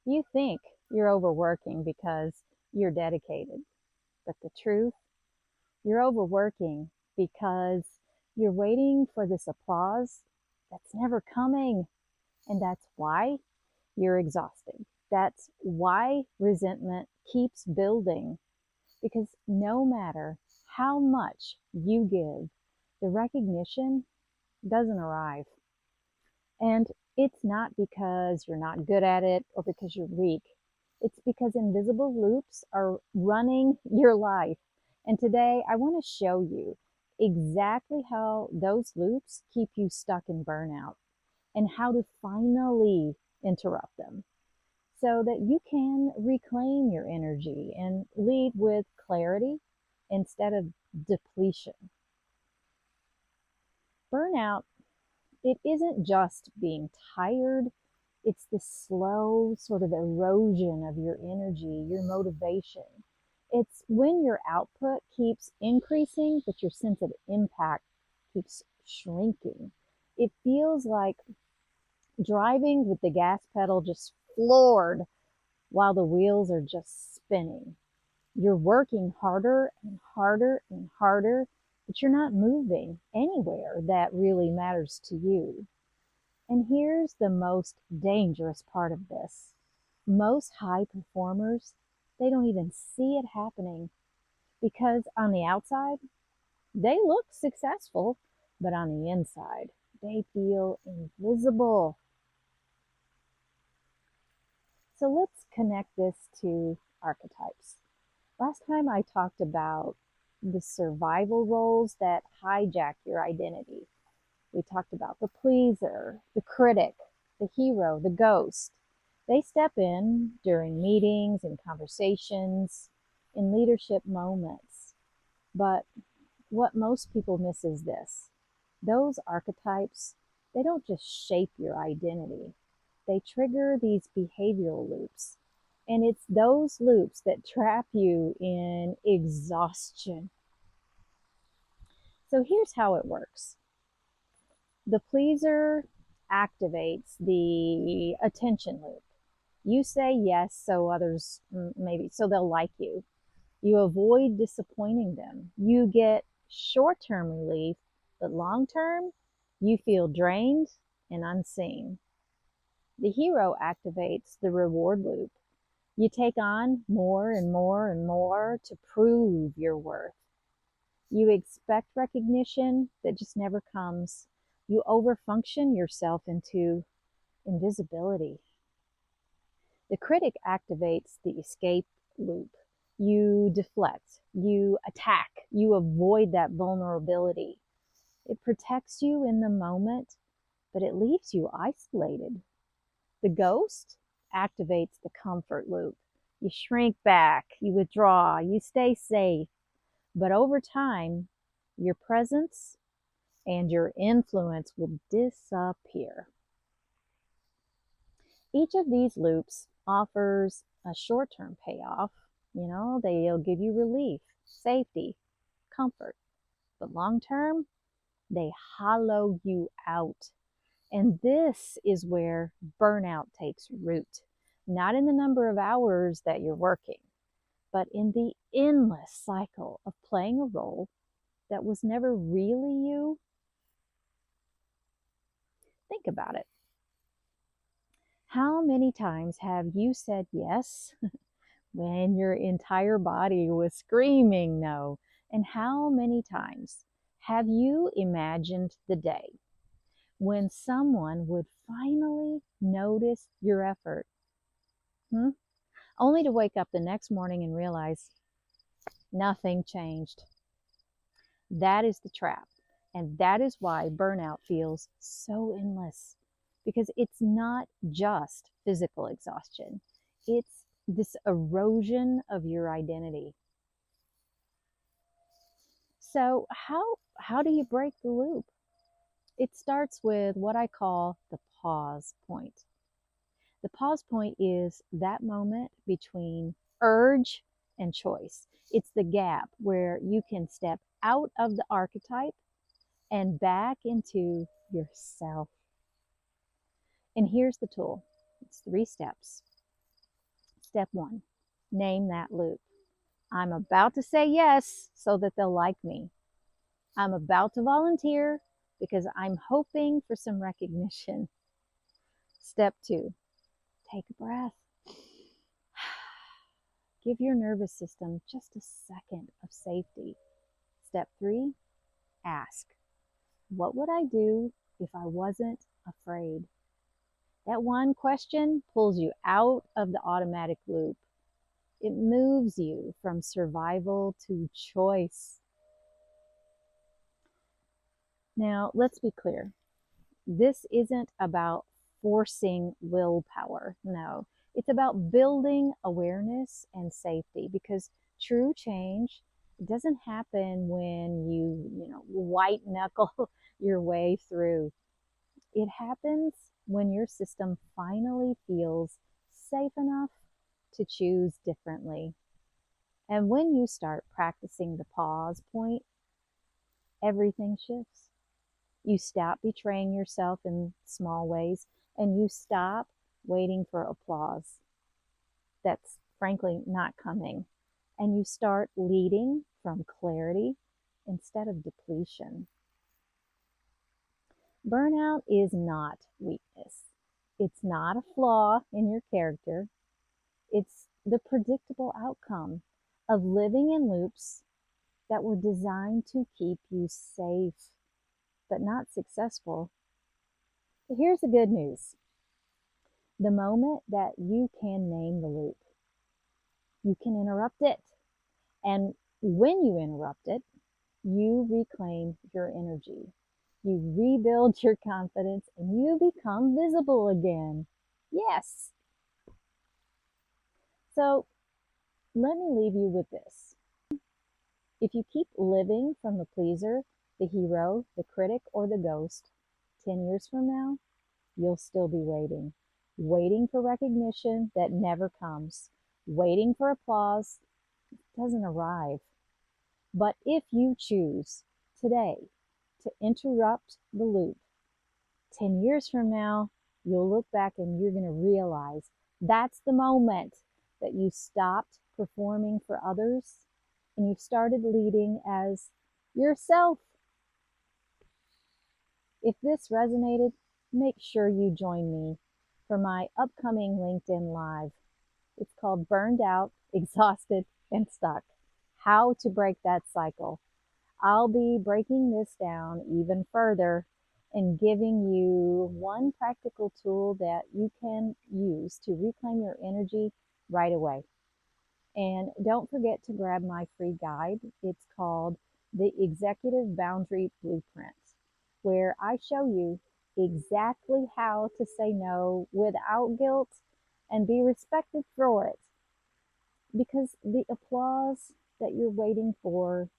You think you're overworking because you're dedicated, but the truth, you're overworking because you're waiting for this applause that's never coming. And that's why you're exhausted. That's why resentment keeps building. Because no matter how much you give, the recognition doesn't arrive. And it's not because you're not good at it or because you're weak. It's because invisible loops are running your life. And today I want to show you exactly how those loops keep you stuck in burnout and how to finally interrupt them so that you can reclaim your energy and lead with clarity instead of depletion. Burnout, it isn't just being tired, it's the slow sort of erosion of your energy, your motivation. It's when your output keeps increasing, but your sense of impact keeps shrinking. It feels like driving with the gas pedal just floored while the wheels are just spinning. You're working harder and harder and harder, but you're not moving anywhere that really matters to you. And here's the most dangerous part of this. Most high performers, they don't even see it happening because on the outside, they look successful, but on the inside, they feel invisible. So let's connect this to archetypes. Last time I talked about the survival roles that hijack your identity. We talked about the pleaser, the critic, the hero, the ghost. They step in during meetings and conversations, in leadership moments. But what most people miss is this. Those archetypes, they don't just shape your identity. They trigger these behavioral loops. And it's those loops that trap you in exhaustion. So here's how it works. The pleaser activates the attention loop. You say yes so others maybe so they'll like you. You avoid disappointing them. You get short-term relief, but long-term you feel drained and unseen. The hero activates the reward loop. You take on more and more and more to prove your worth. You expect recognition that just never comes. You overfunction yourself into invisibility. The critic activates the escape loop. You deflect, you attack, you avoid that vulnerability. It protects you in the moment, but it leaves you isolated. The ghost activates the comfort loop. You shrink back, you withdraw, you stay safe. But over time, your presence and your influence will disappear. Each of these loops offers a short-term payoff. They'll give you relief, safety, comfort. But long-term, they hollow you out. And this is where burnout takes root. Not in the number of hours that you're working, but in the endless cycle of playing a role that was never really you. Think about it. How many times have you said yes when your entire body was screaming no? And how many times have you imagined the day when someone would finally notice your effort? Only to wake up the next morning and realize nothing changed. That is the trap. And that is why burnout feels so endless, because it's not just physical exhaustion. It's this erosion of your identity. So how do you break the loop? It starts with what I call the pause point. The pause point is that moment between urge and choice. It's the gap where you can step out of the archetype and back into yourself. And here's the tool. It's 3 steps. Step 1, name that loop. I'm about to say yes so that they'll like me. I'm about to volunteer because I'm hoping for some recognition. Step 2, take a breath. Give your nervous system just a second of safety. Step 3, ask, what would I do if I wasn't afraid? That one question pulls you out of the automatic loop. It moves you from survival to choice. Now, let's be clear. This isn't about forcing willpower. No, it's about building awareness and safety, because true change doesn't happen when you white knuckle your way through. It happens when your system finally feels safe enough to choose differently. And when you start practicing the pause point, everything shifts. You stop betraying yourself in small ways, and you stop waiting for applause that's frankly not coming. And you start leading from clarity instead of depletion. Burnout is not weakness. It's not a flaw in your character. It's the predictable outcome of living in loops that were designed to keep you safe, but not successful. But here's the good news. The moment that you can name the loop, you can interrupt it. And when you interrupt it, you reclaim your energy. You rebuild your confidence and you become visible again. Yes. So let me leave you with this. If you keep living from the pleaser, the hero, the critic, or the ghost, 10 years from now, you'll still be waiting for recognition that never comes, waiting for applause that doesn't arrive. But if you choose today to interrupt the loop, 10 years from now, you'll look back and you're going to realize that's the moment that you stopped performing for others and you started leading as yourself. If this resonated, make sure you join me for my upcoming LinkedIn Live. It's called Burned Out, Exhausted, and Stuck. How to break that cycle. I'll be breaking this down even further and giving you one practical tool that you can use to reclaim your energy right away. And don't forget to grab my free guide. It's called The Executive Boundary Blueprint, where I show you exactly how to say no without guilt and be respected for it. Because the applause that you're waiting for,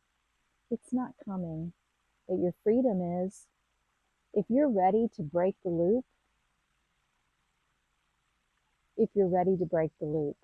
it's not coming, but your freedom is. If you're ready to break the loop, if you're ready to break the loop,